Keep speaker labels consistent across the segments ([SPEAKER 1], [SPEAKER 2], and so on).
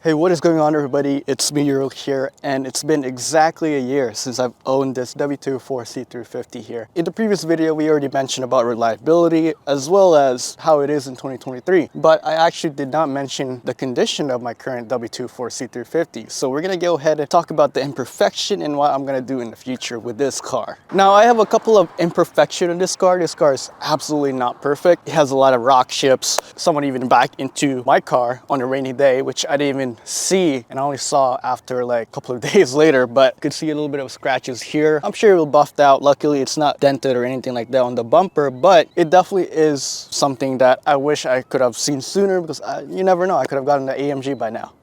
[SPEAKER 1] Hey, what is going on, everybody? It's me, Euro here, and it's been exactly a year since I've owned this W204 C350 here. In the previous video, we already mentioned about reliability as well as how it is in 2023, but I actually did not mention the condition of my current W204 C350. So we're gonna go ahead and talk about the imperfection and what I'm gonna do in the future with this car. Now, I have a couple of imperfections in this car. This car is absolutely not perfect. It has a lot of rock chips. Someone even backed into my car on a rainy day, which I didn't even see, and I only saw after like a couple of days later, but you could see a little bit of scratches here. I'm sure it will buffed out. Luckily, it's not dented or anything like that on the bumper, but it definitely is something that I wish I could have seen sooner, because you never know, I could have gotten the AMG by now.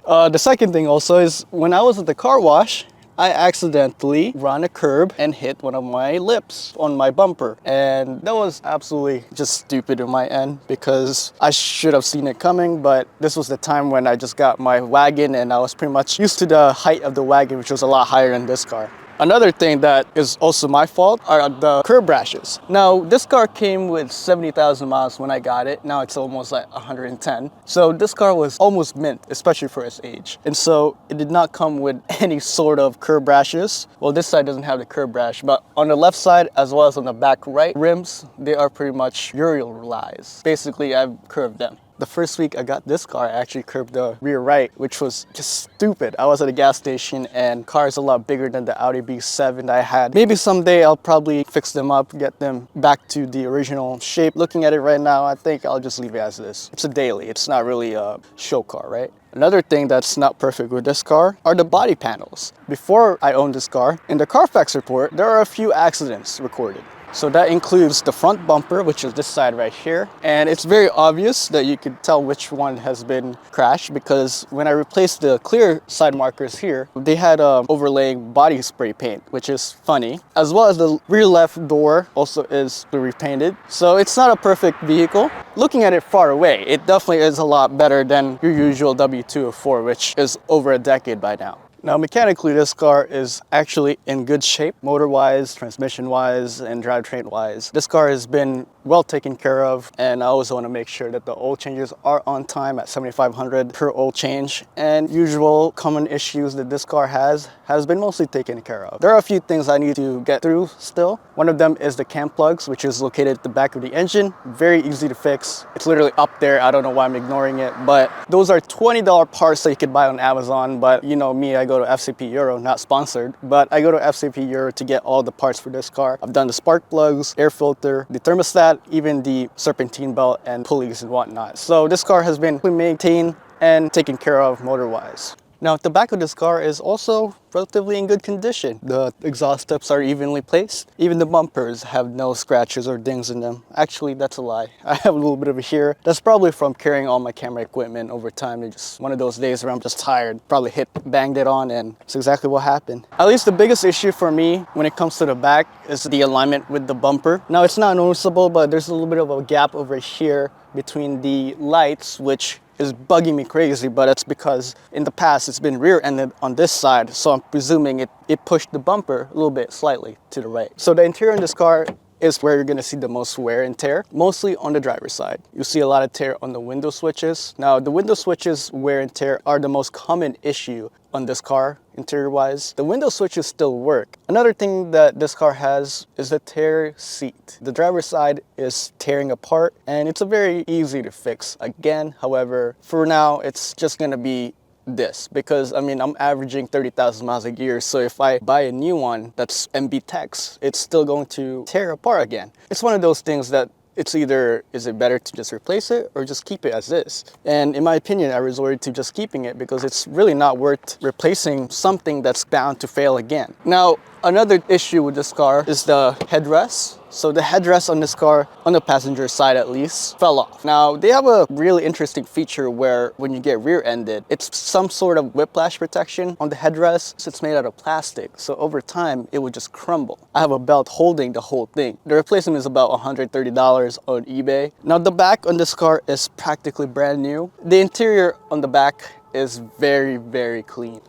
[SPEAKER 1] The second thing also is when I was at the car wash, I accidentally ran a curb and hit one of my lips on my bumper. And that was absolutely just stupid on my end, because I should have seen it coming, but this was the time when I just got my wagon and I was pretty much used to the height of the wagon, which was a lot higher than this car. Another thing that is also my fault are the curb rashes. Now, this car came with 70,000 miles when I got it. Now it's almost like 110. So this car was almost mint, especially for its age. And so it did not come with any sort of curb rashes. Well, this side doesn't have the curb rash, but on the left side as well as on the back right rims, they are pretty much urialized. Basically, I've curved them. The first week I got this car, I actually curbed the rear right, which was just stupid. I was at a gas station and car is a lot bigger than the Audi B7 that I had. Maybe someday I'll probably fix them up, get them back to the original shape. Looking at it right now, I think I'll just leave it as is. It's a daily, it's not really a show car, right? Another thing that's not perfect with this car are the body panels. Before I owned this car, in the Carfax report, there are a few accidents recorded. So that includes the front bumper, which is this side right here. And it's very obvious that you could tell which one has been crashed, because when I replaced the clear side markers here, they had overlaying body spray paint, which is funny. As well as the rear left door also is repainted. So it's not a perfect vehicle. Looking at it far away, it definitely is a lot better than your usual W204, which is over a decade by now. Now, mechanically, this car is actually in good shape, motor-wise, transmission-wise, and drivetrain-wise. This car has been well taken care of, and I always want to make sure that the oil changes are on time at $7,500 per oil change. And usual common issues that this car has been mostly taken care of. There are a few things I need to get through still. One of them is the cam plugs, which is located at the back of the engine. Very easy to fix. It's literally up there. I don't know why I'm ignoring it, but those are $20 parts that you could buy on Amazon. But you know me, I go to FCP Euro, not sponsored, but I go to FCP Euro to get all the parts for this car. I've done the spark plugs, air filter, the thermostat, even the serpentine belt and pulleys and whatnot. So this car has been maintained and taken care of motor-wise. Now, the back of this car is also relatively in good condition. The exhaust tips are evenly placed. Even the bumpers have no scratches or dings in them. Actually, that's a lie. I have a little bit of a here. That's probably from carrying all my camera equipment over time. It's just one of those days where I'm just tired. Probably banged it on, and it's exactly what happened. At least the biggest issue for me when it comes to the back is the alignment with the bumper. Now, it's not noticeable, but there's a little bit of a gap over here between the lights, which is bugging me crazy, but it's because in the past it's been rear-ended on this side, so I'm presuming it pushed the bumper a little bit slightly to the right. So the interior in this car is where you're gonna see the most wear and tear, mostly on the driver's side. You see a lot of tear on the window switches. Now, the window switches wear and tear are the most common issue on this car, interior-wise. The window switches still work. Another thing that this car has is the tear seat. The driver's side is tearing apart, and it's a very easy to fix. Again, however, for now, it's just gonna be this, because I mean, I'm averaging 30,000 miles a year, so if I buy a new one that's MB Tex, it's still going to tear apart again. It's one of those things that it's either, is it better to just replace it or just keep it as is? And in my opinion, I resorted to just keeping it, because it's really not worth replacing something that's bound to fail again. Now, another issue with this car is the headrest. So the headrest on this car, on the passenger side at least, fell off. Now, they have a really interesting feature where when you get rear-ended, it's some sort of whiplash protection on the headrest. It's made out of plastic, so over time, it would just crumble. I have a belt holding the whole thing. The replacement is about $130 on eBay. Now, the back on this car is practically brand new. The interior on the back is very, very clean.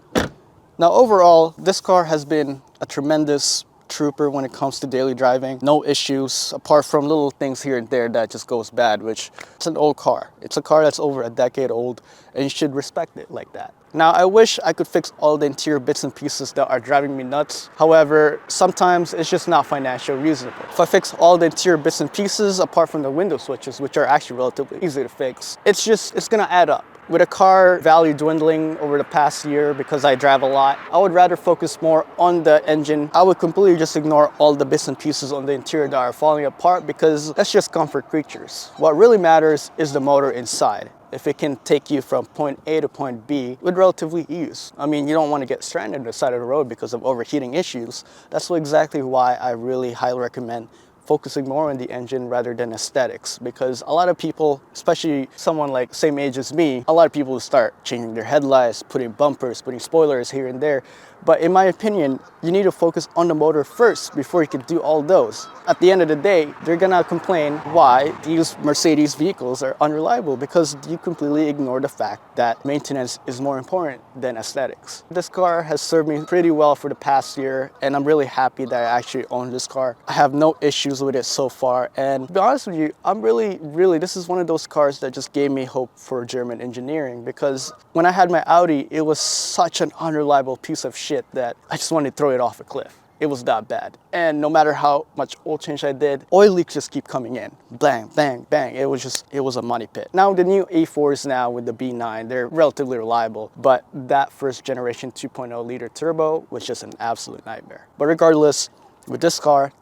[SPEAKER 1] Now, overall, this car has been a tremendous trooper when it comes to daily driving. No issues, apart from little things here and there that just goes bad, which it's an old car. It's a car that's over a decade old, and you should respect it like that. Now, I wish I could fix all the interior bits and pieces that are driving me nuts. However, sometimes it's just not financially reasonable. If I fix all the interior bits and pieces, apart from the window switches, which are actually relatively easy to fix, it's gonna add up. With a car value dwindling over the past year because I drive a lot, I would rather focus more on the engine. I would completely just ignore all the bits and pieces on the interior that are falling apart because that's just comfort creatures. What really matters is the motor inside. If it can take you from point A to point B with relatively ease. I mean, you don't want to get stranded on the side of the road because of overheating issues. That's exactly why I really highly recommend focusing more on the engine rather than aesthetics, because a lot of people, especially someone like same age as me, a lot of people start changing their headlights, putting bumpers, putting spoilers here and there. But in my opinion, you need to focus on the motor first before you can do all those. At the end of the day, they're gonna complain why these Mercedes vehicles are unreliable because you completely ignore the fact that maintenance is more important than aesthetics. This car has served me pretty well for the past year, and I'm really happy that I actually own this car. I have no issues with it so far, and to be honest with you, I'm really, this is one of those cars that just gave me hope for German engineering, because when I had my Audi, it was such an unreliable piece of shit that I just wanted to throw it off a cliff. It was that bad. And no matter how much oil change I did, oil leaks just keep coming in. Bang, bang, bang. It was a money pit. Now the new A4s now with the B9, they're relatively reliable, but that first generation 2.0 liter turbo was just an absolute nightmare. But regardless, with this car,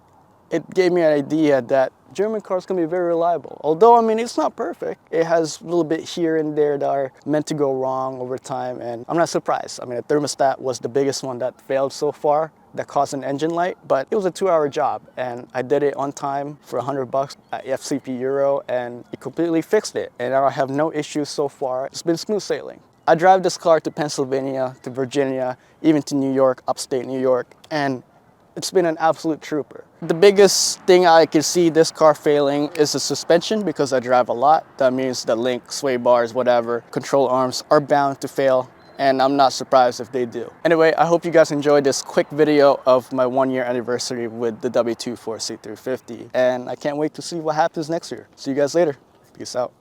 [SPEAKER 1] it gave me an idea that German cars can be very reliable. Although, I mean, it's not perfect. It has a little bit here and there that are meant to go wrong over time, and I'm not surprised. I mean, the thermostat was the biggest one that failed so far, that caused an engine light, but it was a 2-hour job, and I did it on time for $100 at FCP Euro, and it completely fixed it. And I have no issues so far. It's been smooth sailing. I drive this car to Pennsylvania, to Virginia, even to New York, upstate New York, and it's been an absolute trooper. The biggest thing I can see this car failing is the suspension, because I drive a lot. That means the link, sway bars, whatever, control arms are bound to fail, and I'm not surprised if they do. Anyway, I hope you guys enjoyed this quick video of my 1-year anniversary with the W204 C350, and I can't wait to see what happens next year. See you guys later. Peace out.